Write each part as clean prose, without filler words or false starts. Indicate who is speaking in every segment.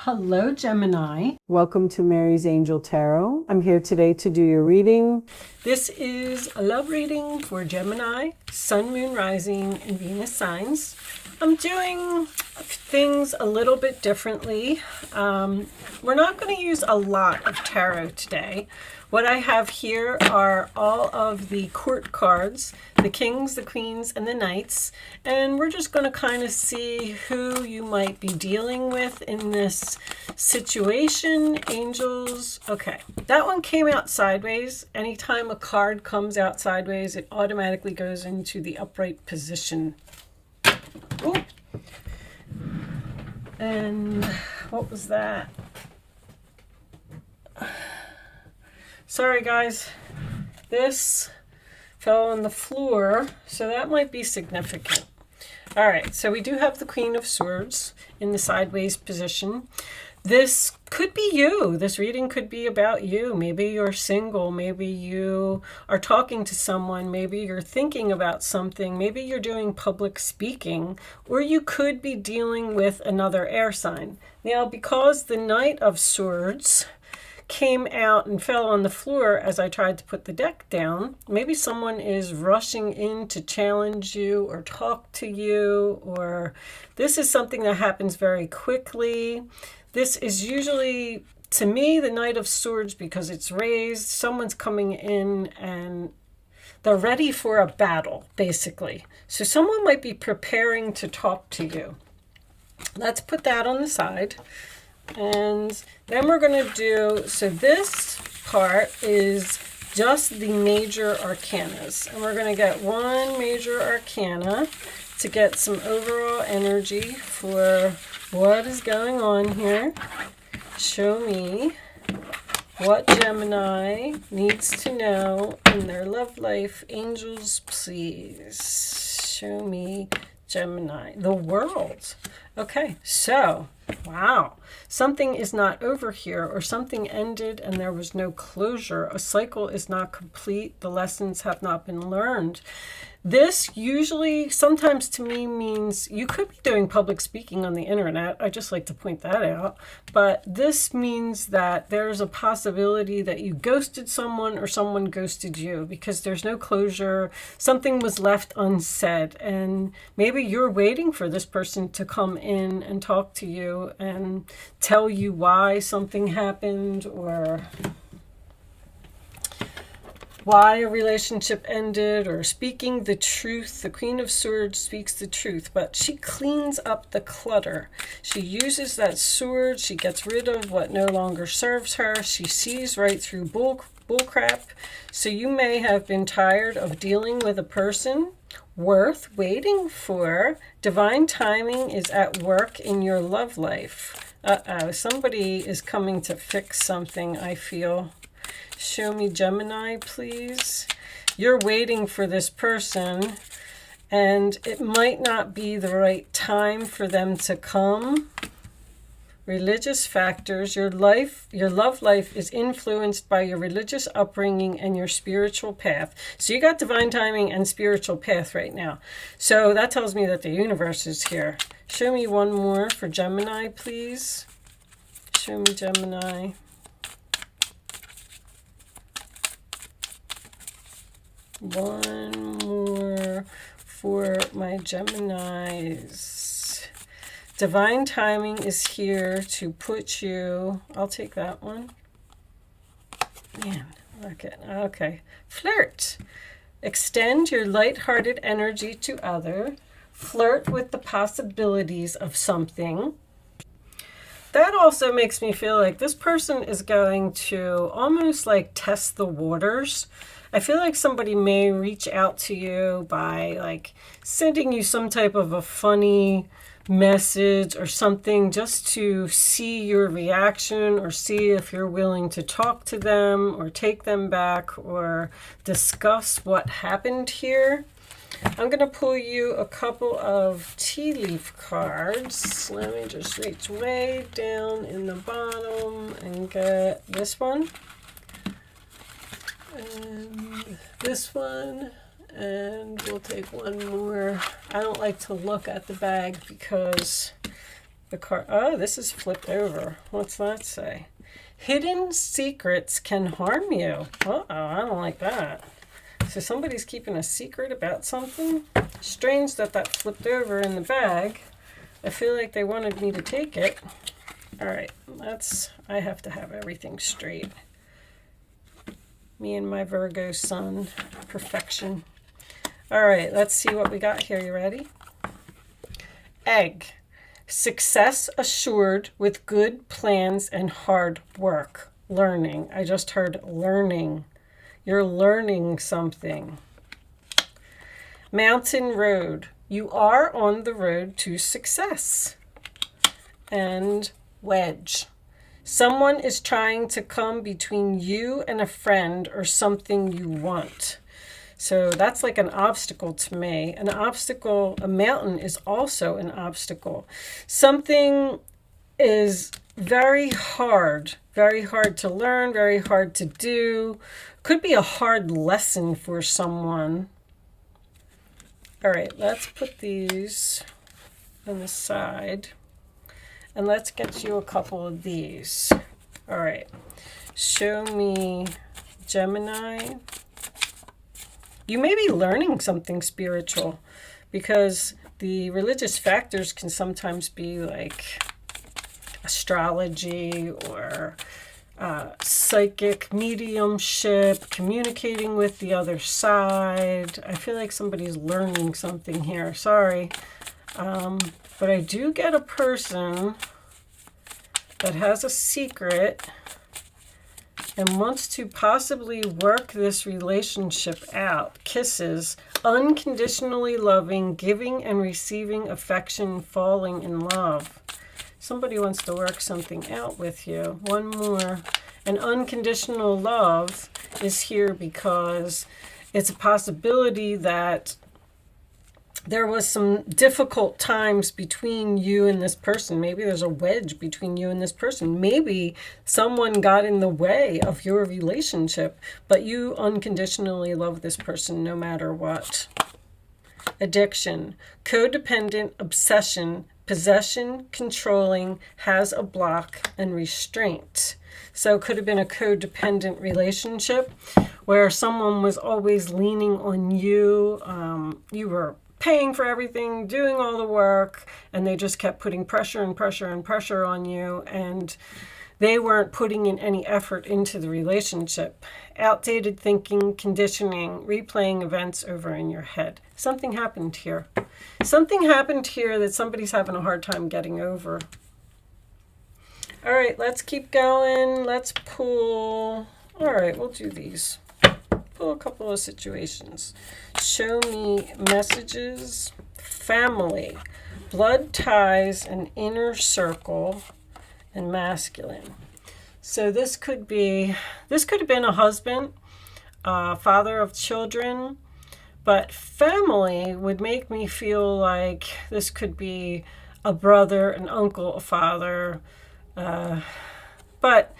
Speaker 1: Hello, Gemini.
Speaker 2: Welcome to Mary's Angel Tarot. I'm here today to do your reading.
Speaker 1: This is a love reading for Gemini, Sun, Moon, Rising, and Venus signs. I'm doing things a little bit differently. We're not going to use a lot of tarot today. What I have here are all of the court cards, the kings, the queens, and the knights. And we're just going to kind of see who you might be dealing with in this situation. Angels. Okay, that one came out sideways. Anytime a card comes out sideways, it automatically goes into the upright position. Ooh. And what was that? Sorry guys, this fell on the floor, so that might be significant. All right, so we do have the Queen of Swords in the sideways position. This could be you. This reading could be about you. Maybe you're single. Maybe you are talking to someone. Maybe you're thinking about something. Maybe you're doing public speaking, or you could be dealing with another air sign. Now, because the Knight of Swords came out and fell on the floor as I tried to put the deck down, maybe someone is rushing in to challenge you or talk to you, or this is something that happens very quickly. This is usually, to me, the Knight of Swords because it's raised. Someone's coming in and they're ready for a battle, basically. So someone might be preparing to talk to you. Let's put that on the side. And then we're going to do, so this part is just the major arcanas. And we're going to get one major arcana to get some overall energy for what is going on here. Show me what Gemini needs to know in their love life. Angels, please. Show me Gemini. The World. Okay, so, wow. Something is not over here, or something ended and there was no closure. A cycle is not complete. The lessons have not been learned. This usually, sometimes to me, means you could be doing public speaking on the internet. I just like to point that out. But this means that there's a possibility that you ghosted someone or someone ghosted you because there's no closure. Something was left unsaid. And maybe you're waiting for this person to come in and talk to you and tell you why something happened or why a relationship ended, or speaking the truth. The Queen of Swords speaks the truth, but she cleans up the clutter. She uses that sword. She gets rid of what no longer serves her. She sees right through bull crap. So you may have been tired of dealing with a person worth waiting for. Divine timing is at work in your love life. Somebody is coming to fix something, I feel. Show me Gemini, please. You're waiting for this person, and it might not be the right time for them to come. Religious factors. Your love life is influenced by your religious upbringing and your spiritual path. So you got divine timing and spiritual path right now. So that tells me that the universe is here. Show me one more for Gemini, please. Show me Gemini. One more for my Geminis. Divine timing is here to put you, I'll take that one. Man, okay. Flirt. Extend your lighthearted energy to other. Flirt with the possibilities of something. That also makes me feel like this person is going to almost like test the waters. I feel like somebody may reach out to you by like sending you some type of a funny message or something just to see your reaction or see if you're willing to talk to them or take them back or discuss what happened here. I'm going to pull you a couple of tea leaf cards. Let me just reach way down in the bottom and get this one. And this one, and we'll take one more. I don't like to look at the bag because the card. Oh, this is flipped over. What's that say? Hidden secrets can harm you. Uh-oh, I don't like that. So somebody's keeping a secret about something. Strange that that flipped over in the bag. I feel like they wanted me to take it. All right, I have to have everything straight. Me and my Virgo sun, perfection. All right, let's see what we got here. You ready? Egg. Success assured with good plans and hard work. Learning. I just heard learning. You're learning something. Mountain road. You are on the road to success. And wedge. Someone is trying to come between you and a friend or something you want. So that's like an obstacle to me. An obstacle, a mountain is also an obstacle. Something is very hard to learn, very hard to do. Could be a hard lesson for someone. All right, let's put these on the side. And let's get you a couple of these. All right, show me Gemini. You may be learning something spiritual because the religious factors can sometimes be like astrology or psychic mediumship, communicating with the other side. I feel like somebody's learning something here. Sorry. But I do get a person that has a secret and wants to possibly work this relationship out. Kisses, unconditionally loving, giving and receiving affection, falling in love. Somebody wants to work something out with you. One more. And unconditional love is here because it's a possibility that there was some difficult times between you and this person. Maybe there's a wedge between you and this person. Maybe someone got in the way of your relationship, but you unconditionally love this person no matter what. Addiction, codependent, obsession, possession, controlling, has a block, and restraint. So it could have been a codependent relationship where someone was always leaning on you. You were paying for everything, doing all the work, and they just kept putting pressure and pressure and pressure on you, and they weren't putting in any effort into the relationship. Outdated thinking, conditioning, replaying events over in your head. Something happened here. Something happened here that somebody's having a hard time getting over. All right, let's keep going. Let's pull. All right, we'll do these. Pull a couple of situations. Show me messages. Family, blood ties, an inner circle, and masculine. So this could have been a husband, father of children, but family would make me feel like this could be a brother, an uncle, a father, but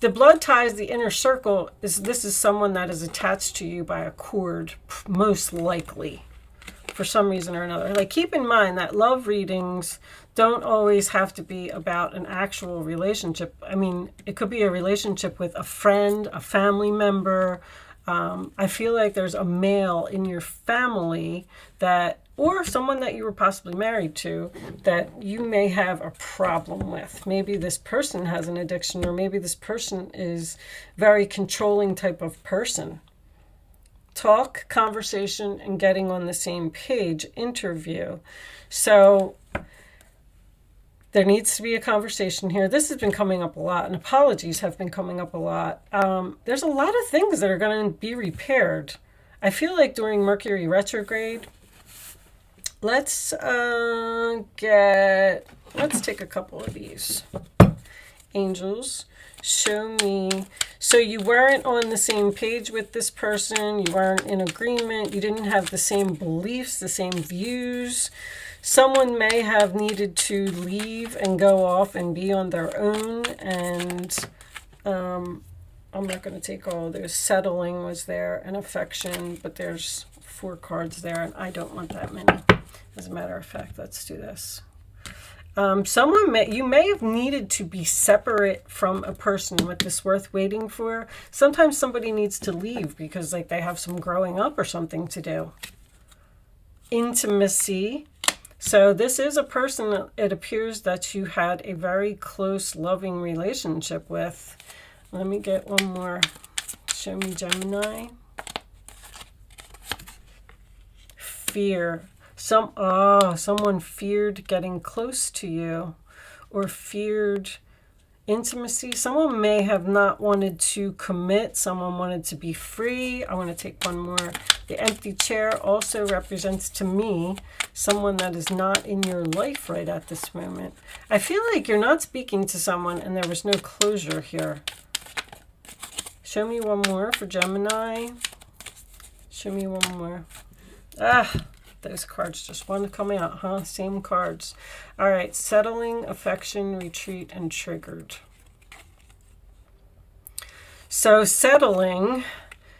Speaker 1: the blood ties, the inner circle, this is someone that is attached to you by a cord, most likely, for some reason or another. Like, keep in mind that love readings don't always have to be about an actual relationship. I mean, it could be a relationship with a friend, a family member. I feel like there's a male in your family that, or someone that you were possibly married to, that you may have a problem with. Maybe this person has an addiction, or maybe this person is very controlling type of person. Talk, conversation, and getting on the same page, interview. So there needs to be a conversation here. This has been coming up a lot, and apologies have been coming up a lot. There's a lot of things that are going to be repaired. I feel like during Mercury retrograde, let's take a couple of these. Angels, show me. So you weren't on the same page with this person. You weren't in agreement. You didn't have the same beliefs, the same views. Someone may have needed to leave and go off and be on their own. And I'm not going to take all of those. Settling was there, and affection, but there's 4 cards there, and I don't want that many. As a matter of fact, let's do this. You may have needed to be separate from a person with this worth waiting for. Sometimes somebody needs to leave because like they have some growing up or something to do. Intimacy. So this is a person that it appears that you had a very close, loving relationship with. Let me get one more. Show me Gemini. Fear. Someone feared getting close to you or feared intimacy. Someone may have not wanted to commit. Someone wanted to be free. I want to take one more. The empty chair also represents to me someone that is not in your life right at this moment. I feel like you're not speaking to someone and there was no closure here. Show me one more for Gemini. Show me one more. Those cards just want to come out, huh? Same cards. All right, settling, affection, retreat, and triggered. So settling,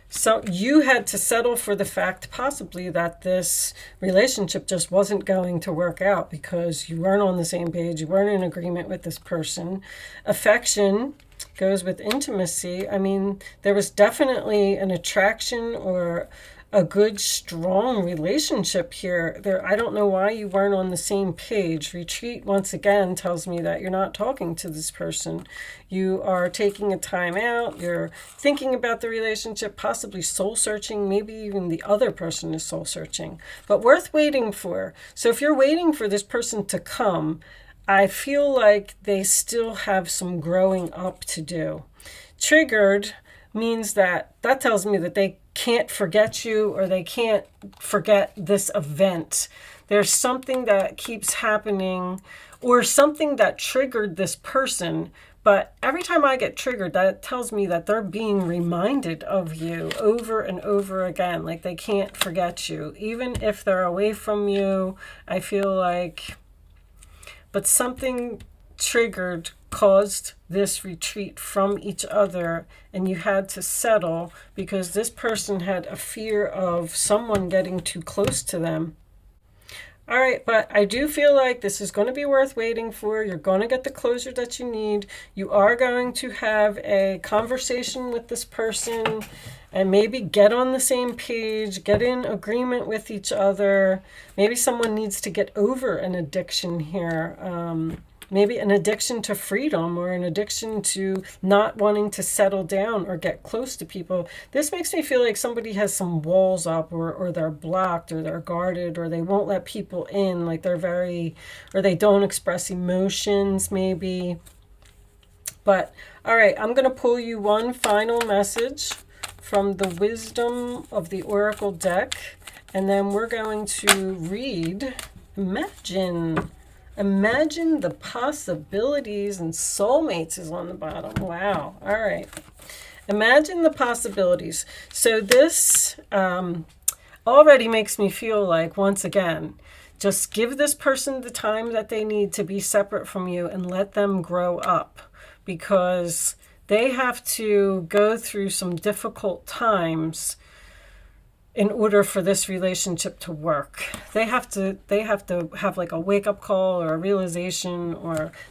Speaker 1: so you had to settle for the fact possibly that this relationship just wasn't going to work out because you weren't on the same page, you weren't in agreement with this person. Affection goes with intimacy. I mean, there was definitely an attraction or a good, strong relationship here. I don't know why you weren't on the same page. Retreat, once again, tells me that you're not talking to this person. You are taking a time out. You're thinking about the relationship, possibly soul searching. Maybe even the other person is soul searching. But worth waiting for. So if you're waiting for this person to come, I feel like they still have some growing up to do. Triggered means that tells me that they can't forget you or they can't forget this event. There's something that keeps happening or something that triggered this person. But every time I get triggered, that tells me that they're being reminded of you over and over again. Like they can't forget you. Even if they're away from you, I feel like, but something triggered caused this retreat from each other and you had to settle because this person had a fear of someone getting too close to them. All right, but I do feel like this is going to be worth waiting for. You're going to get the closure that you need. You are going to have a conversation with this person and maybe get on the same page, get in agreement with each other. Maybe someone needs to get over an addiction here. Maybe an addiction to freedom or an addiction to not wanting to settle down or get close to people. This makes me feel like somebody has some walls up or they're blocked or they're guarded or they won't let people in. Like they're or they don't express emotions maybe. But all right, I'm going to pull you one final message from the Wisdom of the Oracle deck. And then we're going to read Imagine the possibilities, and soulmates is on the bottom. Wow. All right. Imagine the possibilities. So this already makes me feel like, once again, just give this person the time that they need to be separate from you and let them grow up because they have to go through some difficult times in order for this relationship to work. They have to have like a wake-up call or a realization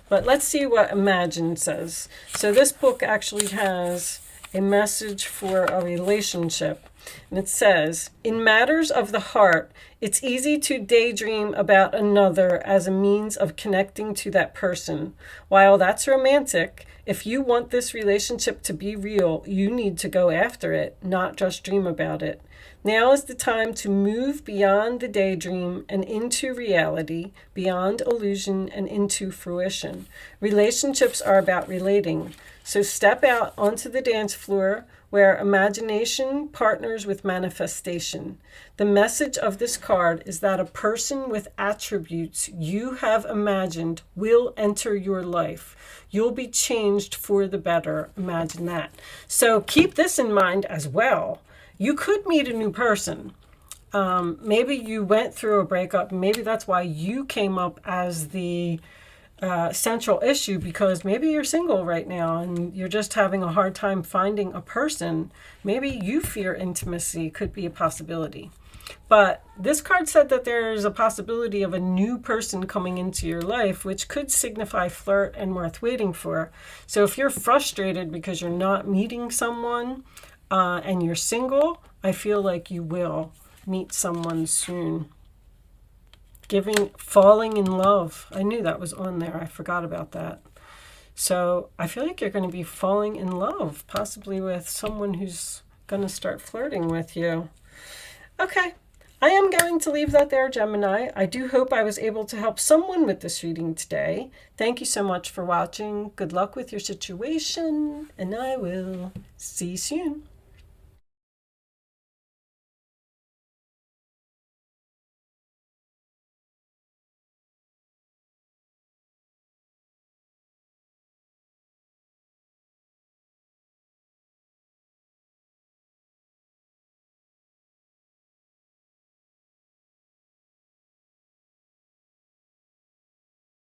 Speaker 1: but let's see what Imagine says. So this book actually has a message for a relationship. And it says, in matters of the heart, it's easy to daydream about another as a means of connecting to that person. While that's romantic, if you want this relationship to be real, you need to go after it, not just dream about it. Now is the time to move beyond the daydream and into reality, beyond illusion and into fruition. Relationships are about relating. So step out onto the dance floor where imagination partners with manifestation. The message of this card is that a person with attributes you have imagined will enter your life. You'll be changed for the better. Imagine that. So keep this in mind as well. You could meet a new person. Maybe you went through a breakup. Maybe that's why you came up as the central issue, because maybe you're single right now and you're just having a hard time finding a person. Maybe you fear intimacy, could be a possibility. But this card said that there's a possibility of a new person coming into your life, which could signify flirt and worth waiting for. So if you're frustrated because you're not meeting someone and you're single, I feel like you will meet someone soon. Falling in love. I knew that was on there. I forgot about that. So I feel like you're going to be falling in love, possibly with someone who's going to start flirting with you. Okay, I am going to leave that there, Gemini. I do hope I was able to help someone with this reading today. Thank you so much for watching. Good luck with your situation, and I will see you soon.